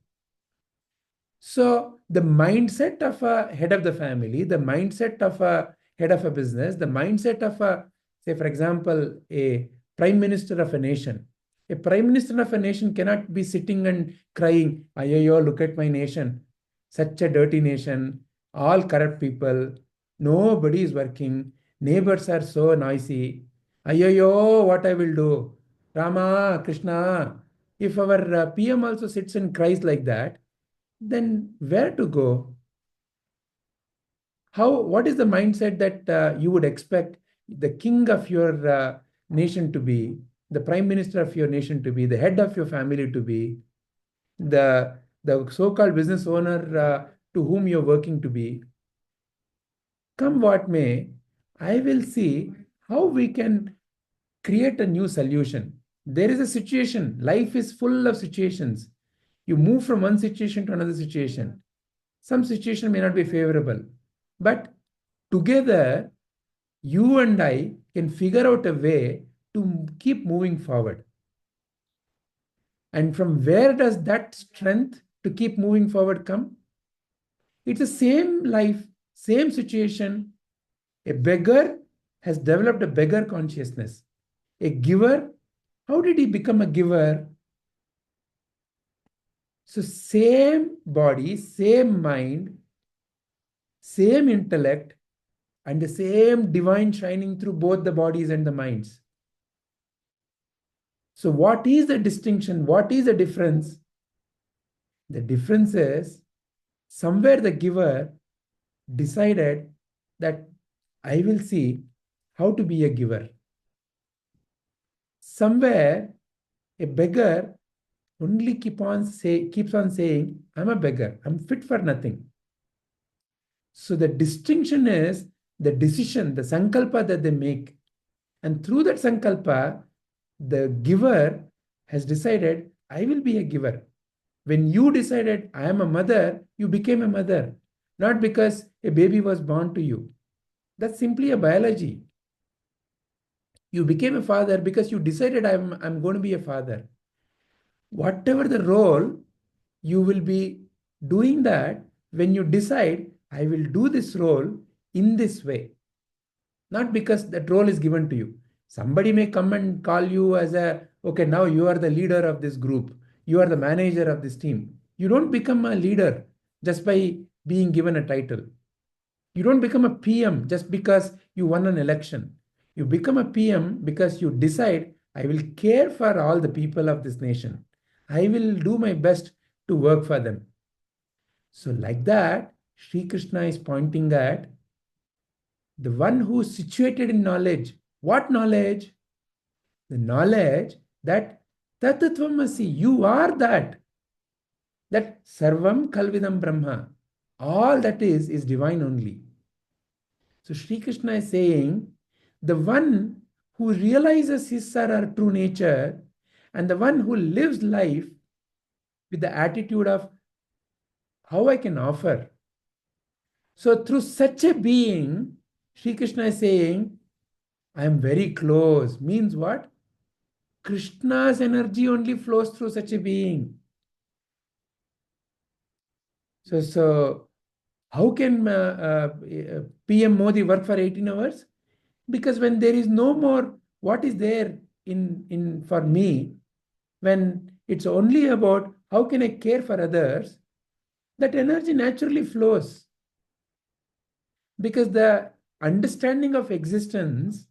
F: So the mindset of a head of the family, the mindset of a head of a business, the mindset of a, say, for example, a prime minister of a nation. A prime minister of a nation cannot be sitting and crying, "Ayo, look at my nation. Such a dirty nation, all corrupt people, nobody is working, neighbors are so noisy. Ayo, what I will do? Rama, Krishna." If our PM also sits and cries like that, then where to go? What is the mindset that you would expect the king of your nation to be, the prime minister of your nation to be, the head of your family to be, the so-called business owner to whom you're working to be? Come what may, I will see how we can create a new solution. There is a situation. Life is full of situations. You move from one situation to another situation. Some situation may not be favorable, but together, you and I can figure out a way to keep moving forward. And from where does that strength to keep moving forward come? It's the same life, same situation. A beggar has developed a beggar consciousness. A giver, how did he become a giver? So same body, same mind, same intellect, and the same divine shining through both the bodies and the minds. So what is the distinction? What is the difference? The difference is somewhere the giver decided that I will see how to be a giver. Somewhere a beggar only keeps on saying, I'm a beggar, I'm fit for nothing. So the distinction is the decision, the sankalpa that they make. And through that sankalpa, the giver has decided, I will be a giver. When you decided, I am a mother, you became a mother. Not because a baby was born to you. That's simply a biology. You became a father because you decided, I'm going to be a father. Whatever the role, you will be doing that when you decide, I will do this role in this way. Not because that role is given to you. Somebody may come and call you as okay, now you are the leader of this group. You are the manager of this team. You don't become a leader just by being given a title. You don't become a PM just because you won an election. You become a PM because you decide, I will care for all the people of this nation. I will do my best to work for them. So like that, Sri Krishna is pointing at the one who is situated in knowledge. What knowledge? The knowledge that Tatattvamasi, you are that. That Sarvam Kalvidam Brahma. All that is divine only. So Sri Krishna is saying, the one who realizes his or her true nature and the one who lives life with the attitude of how I can offer. So through such a being, Sri Krishna is saying, I am very close. Means what? Krishna's energy only flows through such a being. So how can PM Modi work for 18 hours? Because when there is no more, what is there in for me, when it's only about how can I care for others, that energy naturally flows. Because the understanding of existence,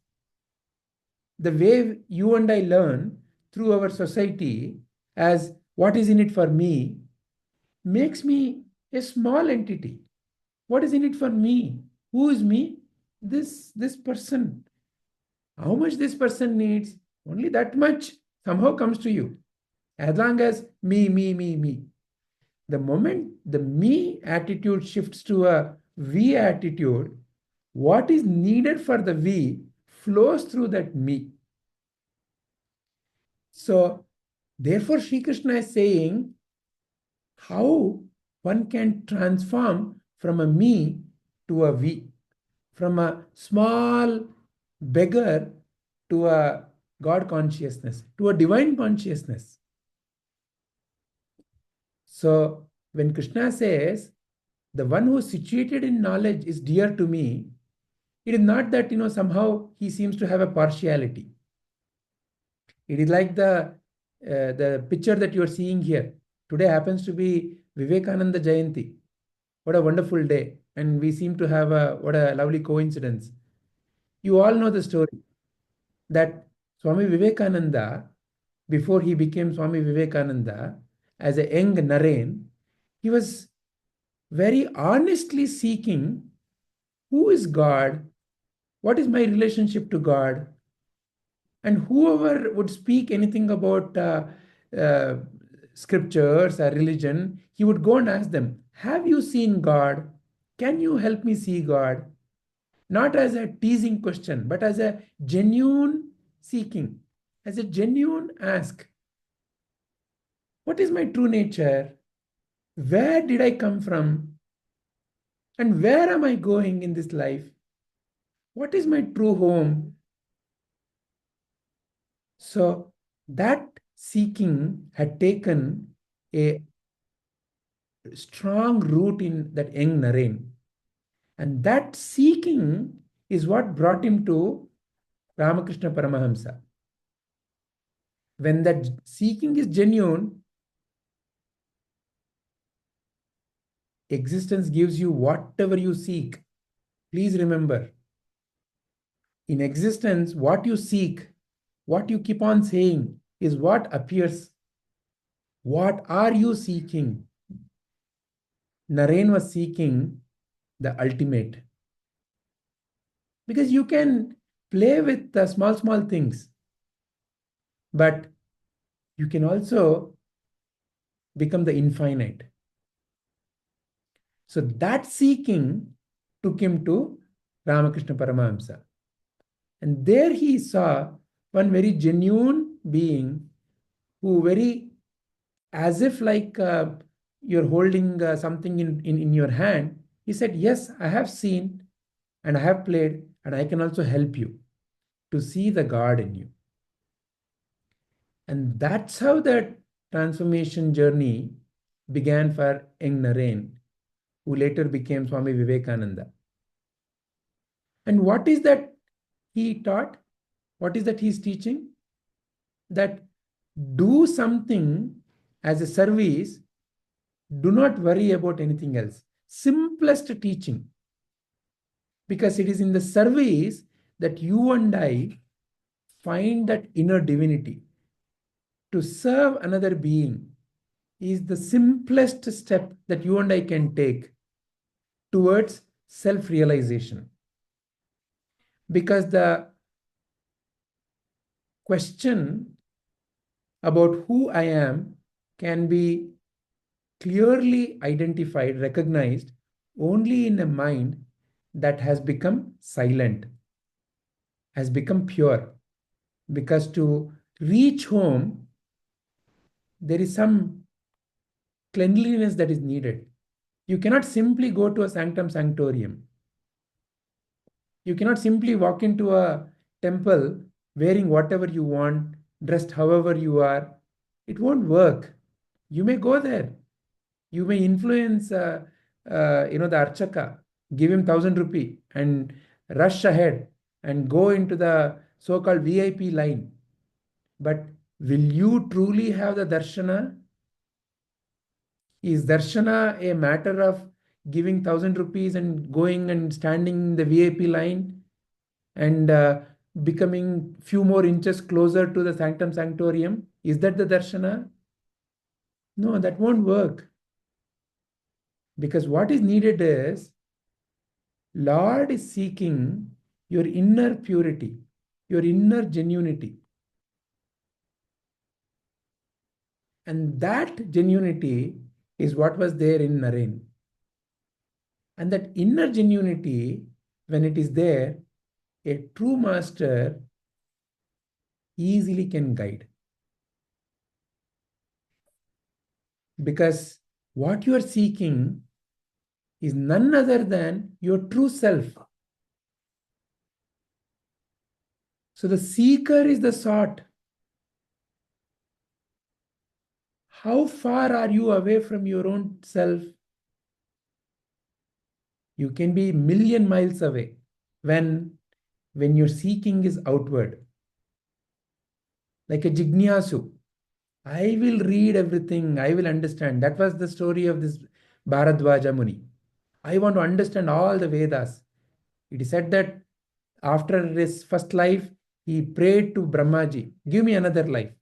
F: the way you and I learn through our society as what is in it for me, makes me a small entity. What is in it for me? Who is me? This person. How much this person needs, only that much somehow comes to you. As long as me. The moment the me attitude shifts to a we attitude, what is needed for the we flows through that me. So, therefore, Sri Krishna is saying how one can transform from a me to a we, from a small beggar to a God consciousness, to a divine consciousness. So, when Krishna says, the one who is situated in knowledge is dear to me, it is not that, somehow he seems to have a partiality. It is like the picture that you are seeing here. Today happens to be Vivekananda Jayanti. What a wonderful day. And we seem to have what a lovely coincidence. You all know the story that Swami Vivekananda, before he became Swami Vivekananda, as a young Naren, he was very honestly seeking, who is God? What is my relationship to God? And whoever would speak anything about scriptures or religion, he would go and ask them, have you seen God? Can you help me see God? Not as a teasing question, but as a genuine seeking, as a genuine ask. What is my true nature? Where did I come from? And where am I going in this life? What is my true home? So that seeking had taken a strong root in that young Naren. And that seeking is what brought him to Ramakrishna Paramahamsa. When that seeking is genuine, existence gives you whatever you seek. Please remember, in existence, what you seek, what you keep on saying is what appears. What are you seeking? Naren was seeking the ultimate. Because you can play with the small things, but you can also become the infinite. So that seeking took him to Ramakrishna Paramahamsa. And there he saw one very genuine being who very, as if like you're holding something in your hand, he said, yes, I have seen and I have played and I can also help you to see the God in you. And that's how that transformation journey began for young Naren, who later became Swami Vivekananda. And what is that he taught? What is that he's teaching? That do something as a service, do not worry about anything else. Simplest teaching. Because it is in the service that you and I find that inner divinity. To serve another being is the simplest step that you and I can take towards self-realization. Because the question about who I am can be clearly identified, recognized only in a mind that has become silent, has become pure. Because to reach home, there is some cleanliness that is needed. You cannot simply go to a sanctum sanctorium. You cannot simply walk into a temple wearing whatever you want, dressed however you are. It won't work. You may go there. You may influence the archaka, give him 1,000 rupee and rush ahead and go into the so-called VIP line. But will you truly have the darshana? Is darshana a matter of giving 1,000 rupees and going and standing in the VIP line and becoming few more inches closer to the sanctum sanctorium? Is that the darshana? No, that won't work. Because what is needed is, Lord is seeking your inner purity, your inner genuinity. And that genuinity is what was there in Naren. And that inner genuinity, when it is there, a true master easily can guide. Because what you are seeking is none other than your true self. So the seeker is the sought. How far are you away from your own self? You can be 1,000,000 miles away when your seeking is outward. Like a jijñāsur. I will read everything, I will understand. That was the story of this Bharadwaja Muni. I want to understand all the Vedas. It is said that after his first life, he prayed to Brahmaji, give me another life.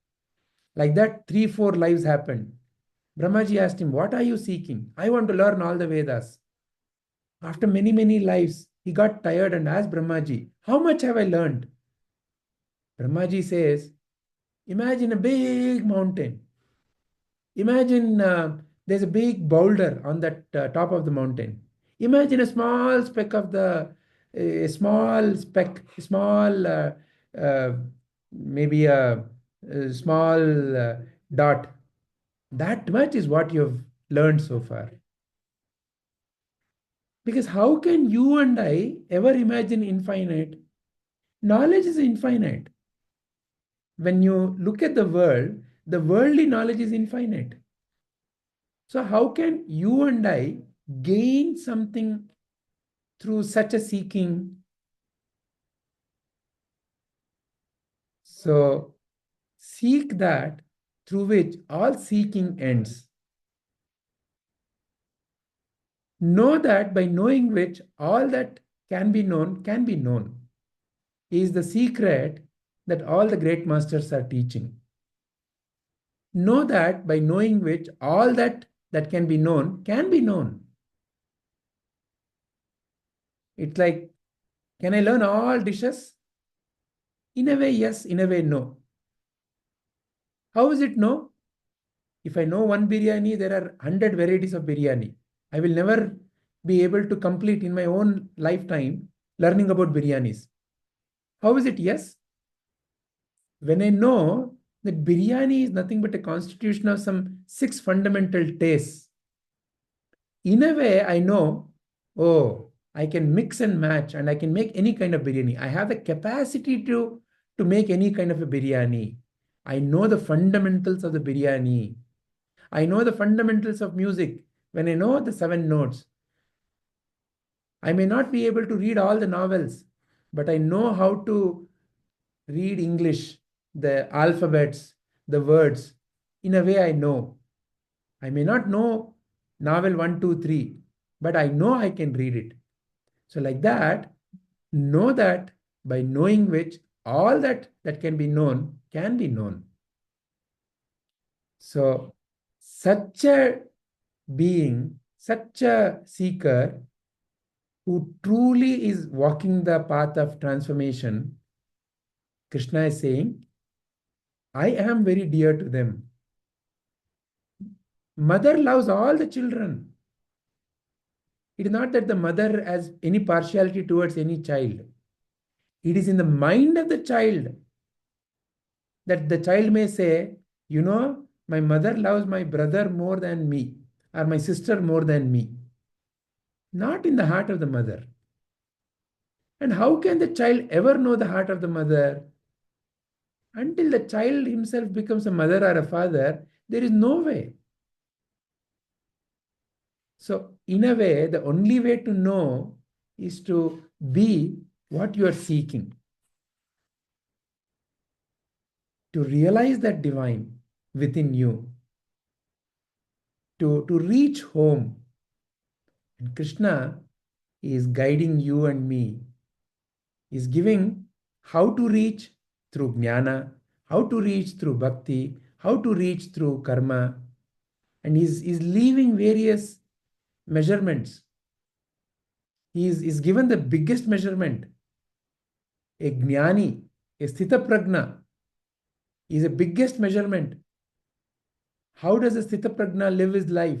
F: Like that, 3-4 lives happened. Brahmaji asked him, what are you seeking? I want to learn all the Vedas. After many lives, he got tired and asked Brahmaji, how much have I learned? Brahmaji says, imagine a big mountain. Imagine there's a big boulder on that top of the mountain. Imagine a small speck of maybe a small dot. That much is what you've learned so far. Because how can you and I ever imagine infinite? Knowledge is infinite. When you look at the world, the worldly knowledge is infinite. So how can you and I gain something through such a seeking? So seek that through which all seeking ends. Know that by knowing which all that can be known is the secret that all the great masters are teaching. Know that by knowing which all that can be known can be known. It's like, can I learn all dishes? In a way, yes. In a way, no. How is it no? If I know one biryani, there are 100 varieties of biryani. I will never be able to complete in my own lifetime learning about biryanis. How is it yes? When I know that biryani is nothing but a constitution of some 6 fundamental tastes, in a way I know, oh, I can mix and match and I can make any kind of biryani. I have the capacity to make any kind of a biryani. I know the fundamentals of the biryani. I know the fundamentals of music. When I know the 7 notes, I may not be able to read all the novels, but I know how to read English, the alphabets, the words. In a way, I know. I may not know novel 1, 2, 3, but I know I can read it. So like that, know that by knowing which all that can be known can be known. So such a being, such a seeker who truly is walking the path of transformation, Krishna is saying, I am very dear to them. Mother loves all the children. It is not that the mother has any partiality towards any child. It is in the mind of the child that the child may say, you know, my mother loves my brother more than me, or my sister more than me. Not in the heart of the mother. And how can the child ever know the heart of the mother? Until the child himself becomes a mother or a father, there is no way. So, in a way, the only way to know is to be what you are seeking. To realize that divine within you. To reach home. And Krishna is guiding you and me. Is giving how to reach through jnana, how to reach through bhakti, how to reach through karma. And is leaving various measurements. He is given the biggest measurement. A jnānī, a sthita-prajna, is the biggest measurement. How does a sthita-prajna live his life?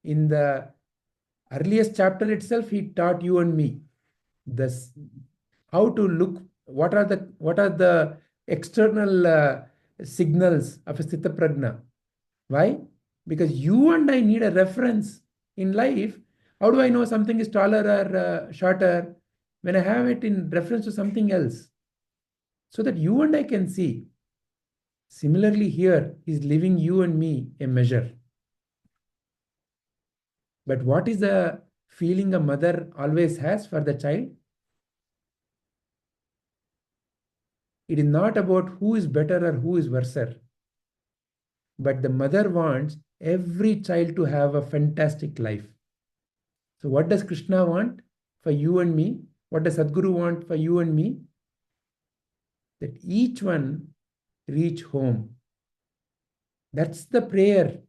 F: In the earliest chapter itself, he taught you and me this, how to look, what are the external signals of a sthita-prajna. Why? Because you and I need a reference in life. How do I know something is taller or shorter? When I have it in reference to something else, so that you and I can see. Similarly, here is leaving you and me a measure. But what is the feeling a mother always has for the child? It is not about who is better or who is worse. But the mother wants every child to have a fantastic life. So what does Krishna want for you and me? What does Sadhguru want for you and me? That each one reach home. That's the prayer.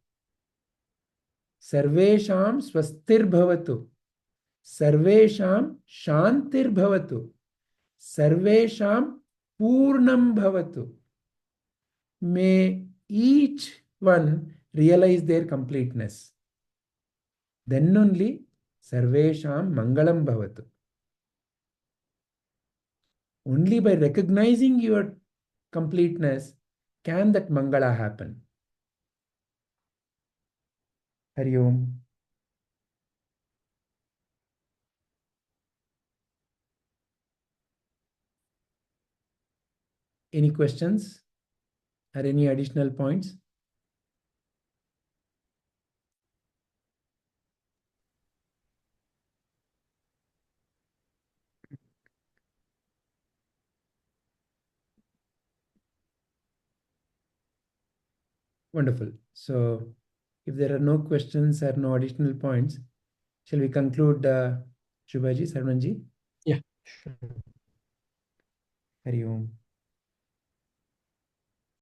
F: Sarvesham swastir bhavatu. Sarvesham shantir bhavatu. Sarvesham purnam bhavatu. May each one realize their completeness. Then only Sarvesham mangalam bhavatu. Only by recognizing your completeness can that mangala happen. Hari Om. Any questions or any additional points? Wonderful. So if there are no questions or no additional points, shall we conclude, Shubhaji, Sarvanji?
A: Yeah.
F: Hari Om.